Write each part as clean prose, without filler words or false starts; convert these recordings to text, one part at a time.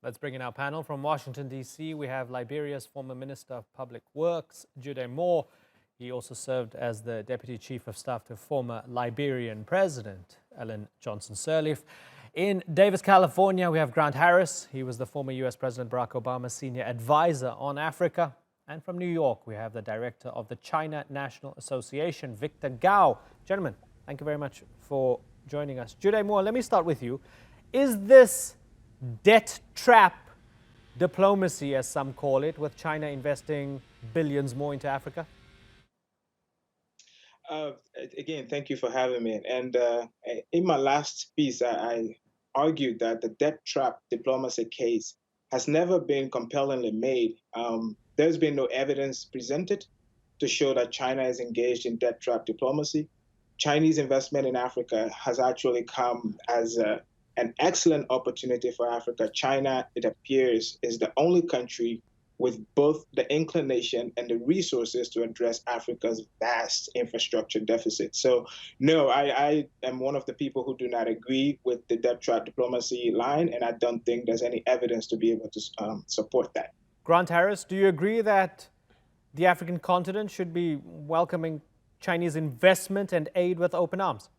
Let's bring in our panel. From Washington, D.C., we have Liberia's former Minister of Public Works, Gyude. He also served as the Deputy Chief of Staff to former Liberian President Ellen Johnson Sirleaf. In Davis, California, we have Grant Harris. He was the former U.S. President Barack Obama's senior advisor on Africa. And from New York, we have the director of the China National Association, Victor Gao. Gentlemen, thank you very much for joining us. Gyude, let me start with you. Is this debt trap diplomacy, as some call it, with China investing billions more into Africa? Again, thank you for having me. And in my last piece, I argued that the debt trap diplomacy case has never been compellingly made. There's been no evidence presented to show that China is engaged in debt trap diplomacy. Chinese investment in Africa has actually come as an excellent opportunity for Africa. China, it appears, is the only country with both the inclination and the resources to address Africa's vast infrastructure deficit. So, no, I am one of the people who do not agree with the debt trap diplomacy line, and I don't think there's any evidence to be able to support that. Grant Harris, do you agree that the African continent should be welcoming Chinese investment and aid with open arms?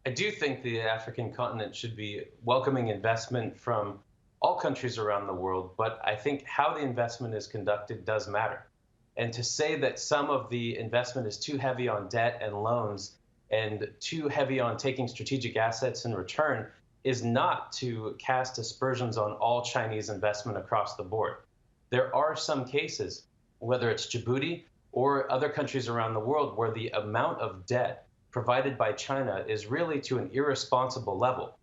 I do think the African continent should be welcoming investment from all countries around the world, but I think how the investment is conducted does matter. And to say that some of the investment is too heavy on debt and loans and too heavy on taking strategic assets in return is not to cast aspersions on all Chinese investment across the board. There are some cases, whether it's Djibouti or other countries around the world, where the amount of debt provided by China is really to an irresponsible level.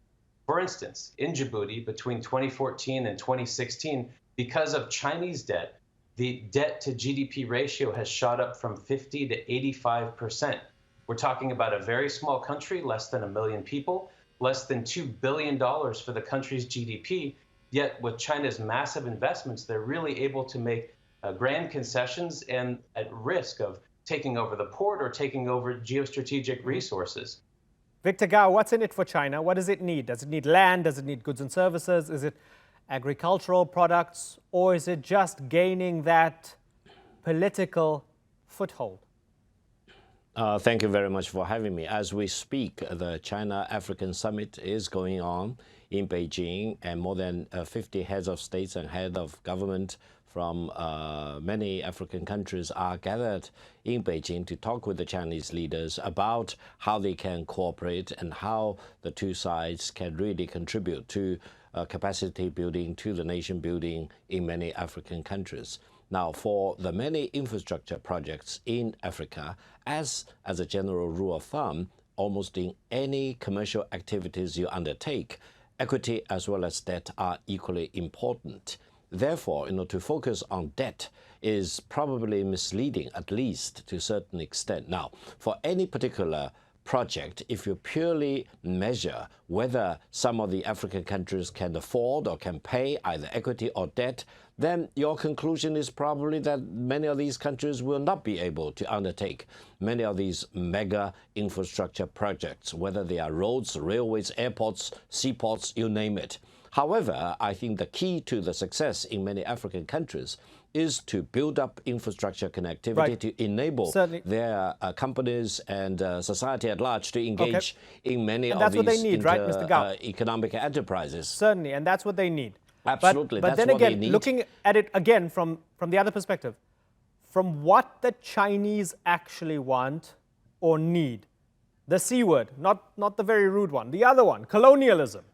For instance, in Djibouti, between 2014 and 2016, because of Chinese debt, the debt to GDP ratio has shot up from 50 to 85%. We're talking about a very small country, less than 1 million people, less than $2 billion for the country's GDP. Yet with China's massive investments, they're really able to make grand concessions and at risk of taking over the port or taking over geostrategic resources. Victor Gao, what's in it for China? What does it need? Does it need land? Does it need goods and services? Is it agricultural products? Or is it just gaining that political foothold? Thank you very much for having me. As we speak, the China-African Summit is going on in Beijing, and more than 50 heads of states and heads of government from many African countries are gathered in Beijing to talk with the Chinese leaders about how they can cooperate and how the two sides can really contribute to capacity building, to the nation building in many African countries. Now, for the many infrastructure projects in Africa, as a general rule of thumb, almost in any commercial activities you undertake, equity as well as debt are equally important. Therefore, to focus on debt is probably misleading, at least to a certain extent. Now, for any particular project, if you purely measure whether some of the African countries can afford or can pay either equity or debt, then your conclusion is probably that many of these countries will not be able to undertake many of these mega infrastructure projects, whether they are roads, railways, airports, seaports, you name it. However, I think the key to the success in many African countries is to build up infrastructure connectivity to enable their companies and society at large to engage in many of these what they need, right, Mr. Gao? Economic enterprises. Certainly, and that's what they need. Absolutely, but then again, looking at it again from the other perspective, from what the Chinese actually want or need, the C word, not the very rude one, the other one, colonialism.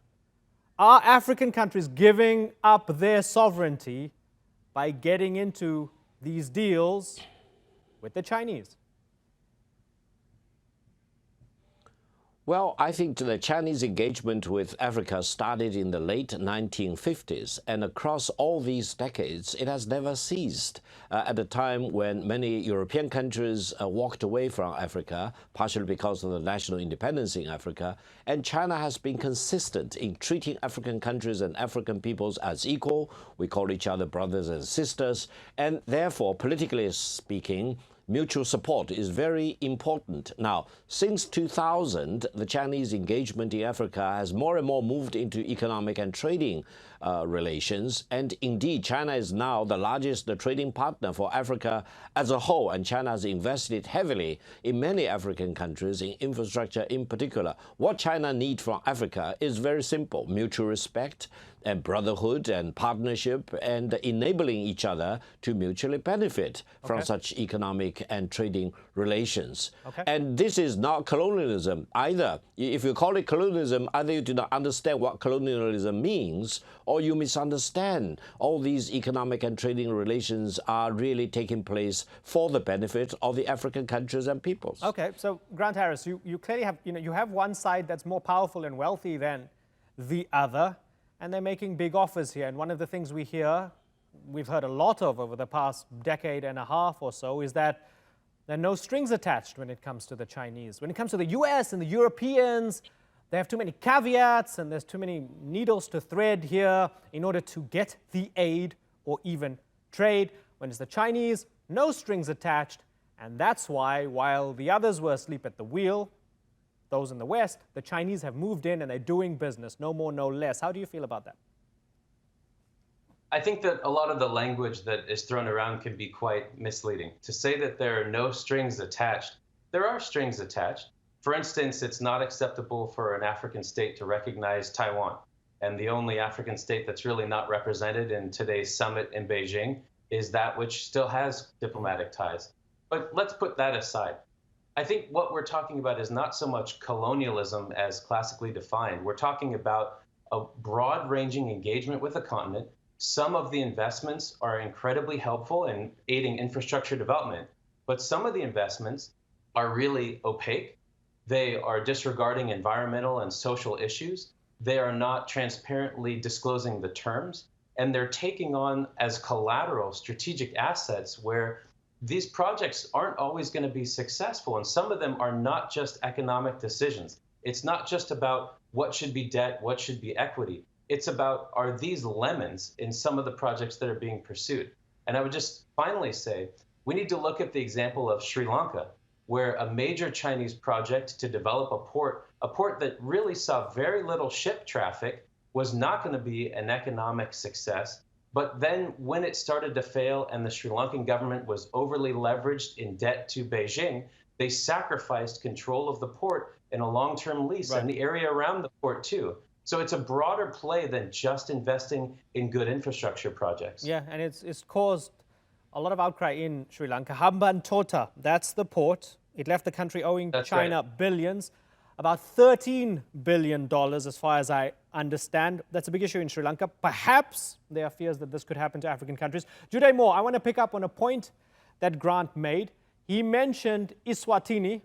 Are African countries giving up their sovereignty by getting into these deals with the Chinese? Well, I think the Chinese engagement with Africa started in the late 1950s, and across all these decades, it has never ceased. At a time when many European countries walked away from Africa, partially because of the national independence in Africa, and China has been consistent in treating African countries and African peoples as equal. We call each other brothers and sisters, and therefore, politically speaking, mutual support is very important. Now, since 2000, the Chinese engagement in Africa has more and more moved into economic and trading relations. And indeed, China is now the largest trading partner for Africa as a whole. And China has invested heavily in many African countries, in infrastructure in particular. What China needs from Africa is very simple: mutual respect and brotherhood and partnership, and enabling each other to mutually benefit from such economic and trading relations. And this is not colonialism either. If you call it colonialism, either you do not understand what colonialism means, or you misunderstand. All these economic and trading relations are really taking place for the benefit of the African countries and peoples. Okay, so Grant Harris, you clearly have, you have one side that's more powerful and wealthy than the other, and they're making big offers here. And one of the things we've heard a lot of over the past decade and a half or so, is that there are no strings attached when it comes to the Chinese. When it comes to the US and the Europeans, they have too many caveats and there's too many needles to thread here in order to get the aid or even trade. When it's the Chinese, no strings attached. And that's why, while the others were asleep at the wheel, those in the West, the Chinese have moved in and they're doing business, no more, no less. How do you feel about that? I think that a lot of the language that is thrown around can be quite misleading. To say that there are no strings attached, there are strings attached. For instance, it's not acceptable for an African state to recognize Taiwan. And the only African state that's really not represented in today's summit in Beijing is that which still has diplomatic ties. But let's put that aside. I think what we're talking about is not so much colonialism as classically defined. We're talking about a broad-ranging engagement with the continent. Some of the investments are incredibly helpful in aiding infrastructure development, but some of the investments are really opaque. They are disregarding environmental and social issues. They are not transparently disclosing the terms, and they're taking on as collateral strategic assets where these projects aren't always going to be successful, and some of them are not just economic decisions. It's not just about what should be debt, what should be equity. It's about, are these lemons in some of the projects that are being pursued? And I would just finally say, we need to look at the example of Sri Lanka, where a major Chinese project to develop a port that really saw very little ship traffic, was not going to be an economic success. But then when it started to fail and the Sri Lankan government was overly leveraged in debt to Beijing, they sacrificed control of the port in a long-term lease and the area around the port too. So it's a broader play than just investing in good infrastructure projects. Yeah, and it's caused a lot of outcry in Sri Lanka. Hambantota, that's the port. It left the country owing China billions, about $13 billion as far as I understand. That's a big issue in Sri Lanka. Perhaps there are fears that this could happen to African countries. Gyude Moore, I want to pick up on a point that Grant made. He mentioned Eswatini.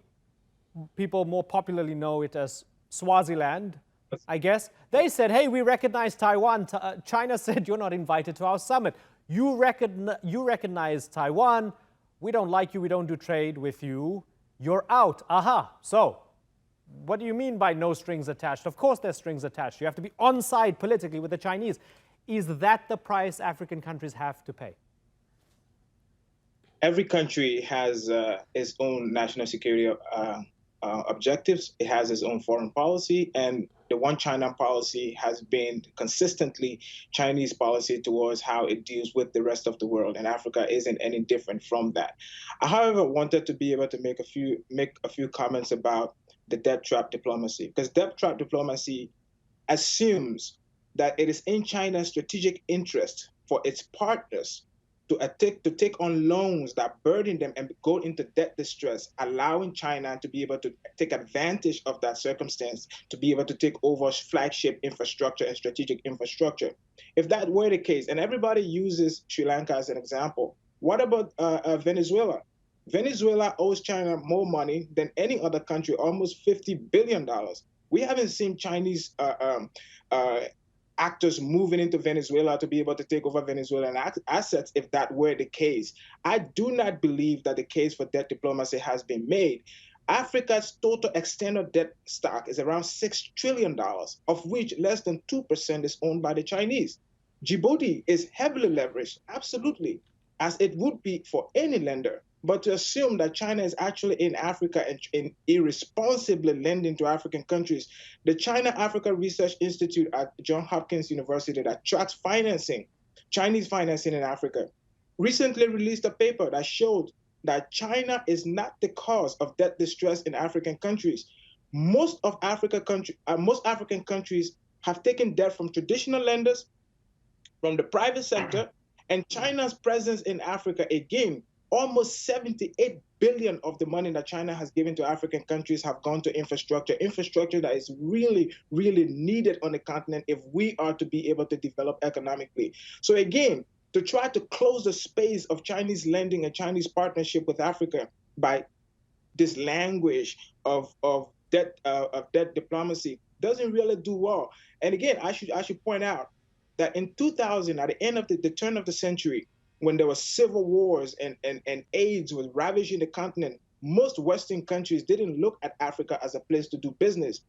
People more popularly know it as Swaziland, I guess. They said, hey, we recognize Taiwan. China said, you're not invited to our summit. You recognize Taiwan. We don't like you. We don't do trade with you. You're out. Aha. So what do you mean by no strings attached? Of course there's strings attached. You have to be on side politically with the Chinese. Is that the price African countries have to pay? Every country has its own national security objectives. It has its own foreign policy, and the one China policy has been consistently Chinese policy towards how it deals with the rest of the world, and Africa isn't any different from that. I, however, wanted to be able to make a few comments about the debt trap diplomacy, because debt trap diplomacy assumes that it is in China's strategic interest for its partners to take on loans that burden them and go into debt distress, allowing China to be able to take advantage of that circumstance, to be able to take over flagship infrastructure and strategic infrastructure. If that were the case, and everybody uses Sri Lanka as an example, what about Venezuela? Venezuela owes China more money than any other country, almost $50 billion. We haven't seen Chinese actors moving into Venezuela to be able to take over Venezuelan assets if that were the case. I do not believe that the case for debt diplomacy has been made. Africa's total external debt stock is around $6 trillion, of which less than 2% is owned by the Chinese. Djibouti is heavily leveraged, absolutely, as it would be for any lender. but to assume that China is actually in Africa and irresponsibly lending to African countries. The China-Africa Research Institute at Johns Hopkins University that tracks financing, Chinese financing in Africa, recently released a paper that showed that China is not the cause of debt distress in African countries. Most African countries have taken debt from traditional lenders, from the private sector, and China's presence in Africa, again, almost 78 billion of the money that China has given to African countries have gone to infrastructure that is really, really needed on the continent if we are to be able to develop economically. So again, to try to close the space of Chinese lending and Chinese partnership with Africa by this language of debt diplomacy doesn't really do well. And again, I should point out that in 2000, at the end of the turn of the century, when there were civil wars and AIDS was ravaging the continent, most Western countries didn't look at Africa as a place to do business.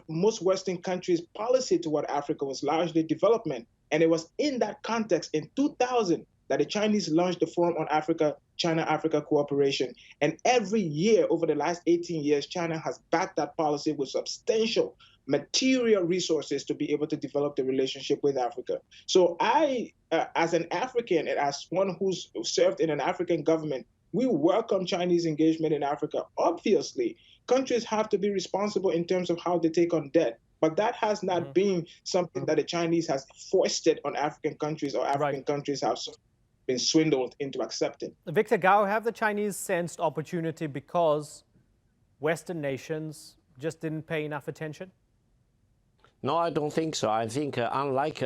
Most Western countries' policy toward Africa was largely development. And it was in that context, in 2000, that the Chinese launched the Forum on Africa, China-Africa Cooperation. And every year over the last 18 years, China has backed that policy with substantial material resources to be able to develop the relationship with Africa. So I, as an African and as one who's served in an African government, we welcome Chinese engagement in Africa. Obviously, countries have to be responsible in terms of how they take on debt. But that has not been something that the Chinese has foisted on African countries or African countries have been swindled into accepting. Victor Gao, have the Chinese sensed opportunity because Western nations just didn't pay enough attention? No, I don't think so. I think unlike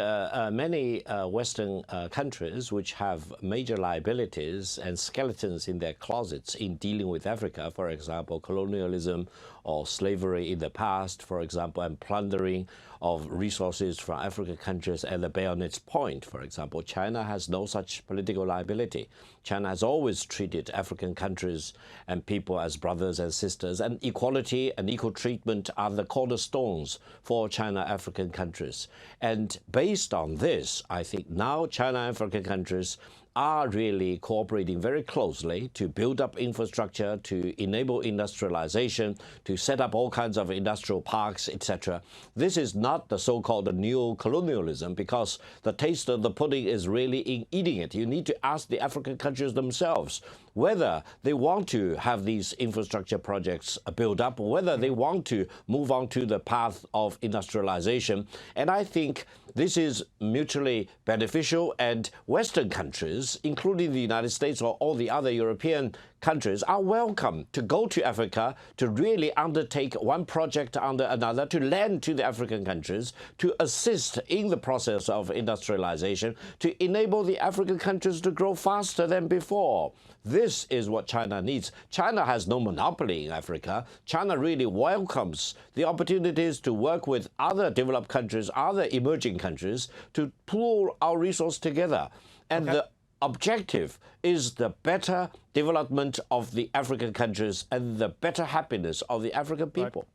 many Western countries which have major liabilities and skeletons in their closets in dealing with Africa, for example, colonialism or slavery in the past, for example, and plundering of resources from African countries at the bayonet's point, for example, China has no such political liability. China has always treated African countries and people as brothers and sisters, and equality and equal treatment are the cornerstones for China-African countries. And based on this, I think now China-African countries are really cooperating very closely to build up infrastructure, to enable industrialization, to set up all kinds of industrial parks, etc. This is not the so-called neo-colonialism, because the taste of the pudding is really in eating it. You need to ask the African countries themselves whether they want to have these infrastructure projects built up, whether they want to move on to the path of industrialization. And I think this is mutually beneficial, and Western countries, including the United States or all the other European countries, are welcome to go to Africa to really undertake one project under another, to lend to the African countries, to assist in the process of industrialization, to enable the African countries to grow faster than before. This is what China needs. China has no monopoly in Africa. China really welcomes the opportunities to work with other developed countries, other emerging countries, to pool our resources together. And the objective is the better development of the African countries and the better happiness of the African people.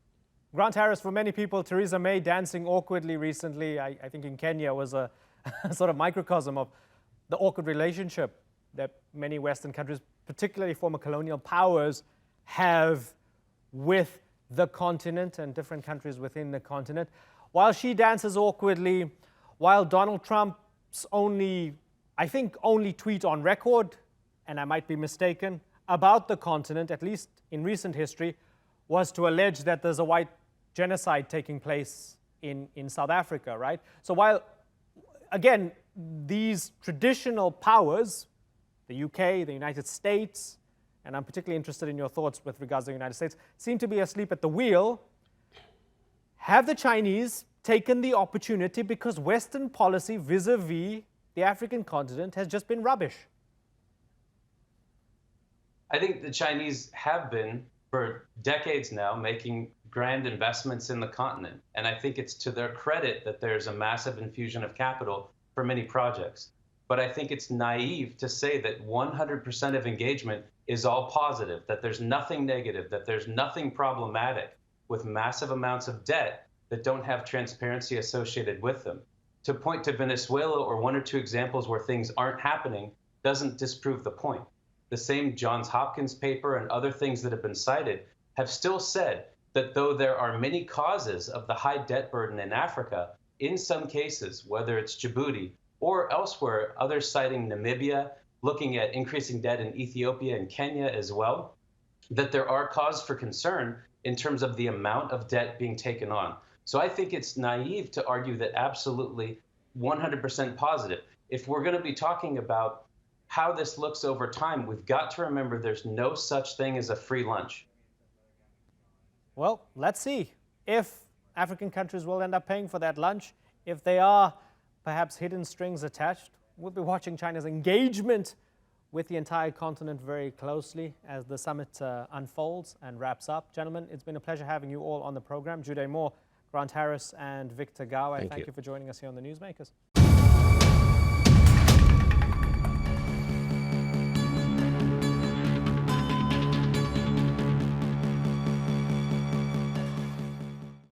Grant Harris, for many people, Theresa May dancing awkwardly recently, I think in Kenya, was a sort of microcosm of the awkward relationship that many Western countries, particularly former colonial powers, have with the continent and different countries within the continent. While she dances awkwardly, while Donald Trump's only tweet on record, and I might be mistaken, about the continent, at least in recent history, was to allege that there's a white genocide taking place in South Africa, right? So while, again, these traditional powers, the UK, the United States, and I'm particularly interested in your thoughts with regards to the United States, seem to be asleep at the wheel, have the Chinese taken the opportunity because Western policy vis-a-vis the African continent has just been rubbish? I think the Chinese have been, for decades now, making grand investments in the continent. And I think it's to their credit that there's a massive infusion of capital for many projects. But I think it's naive to say that 100% of engagement is all positive, that there's nothing negative, that there's nothing problematic with massive amounts of debt that don't have transparency associated with them. To point to Venezuela or one or two examples where things aren't happening doesn't disprove the point. the same Johns Hopkins paper and other things that have been cited have still said that though there are many causes of the high debt burden in Africa, in some cases, whether it's Djibouti or elsewhere, others citing Namibia, looking at increasing debt in Ethiopia and Kenya as well, that there are cause for concern in terms of the amount of debt being taken on. So I think it's naive to argue that absolutely 100% positive. If we're going to be talking about how this looks over time, we've got to remember there's no such thing as a free lunch. Well, let's see if African countries will end up paying for that lunch. If they are perhaps hidden strings attached, we'll be watching China's engagement with the entire continent very closely as the summit unfolds and wraps up. Gentlemen, it's been a pleasure having you all on the program. Gyude Moore, Grant Harris and Victor Gawe, thank you for joining us here on the Newsmakers.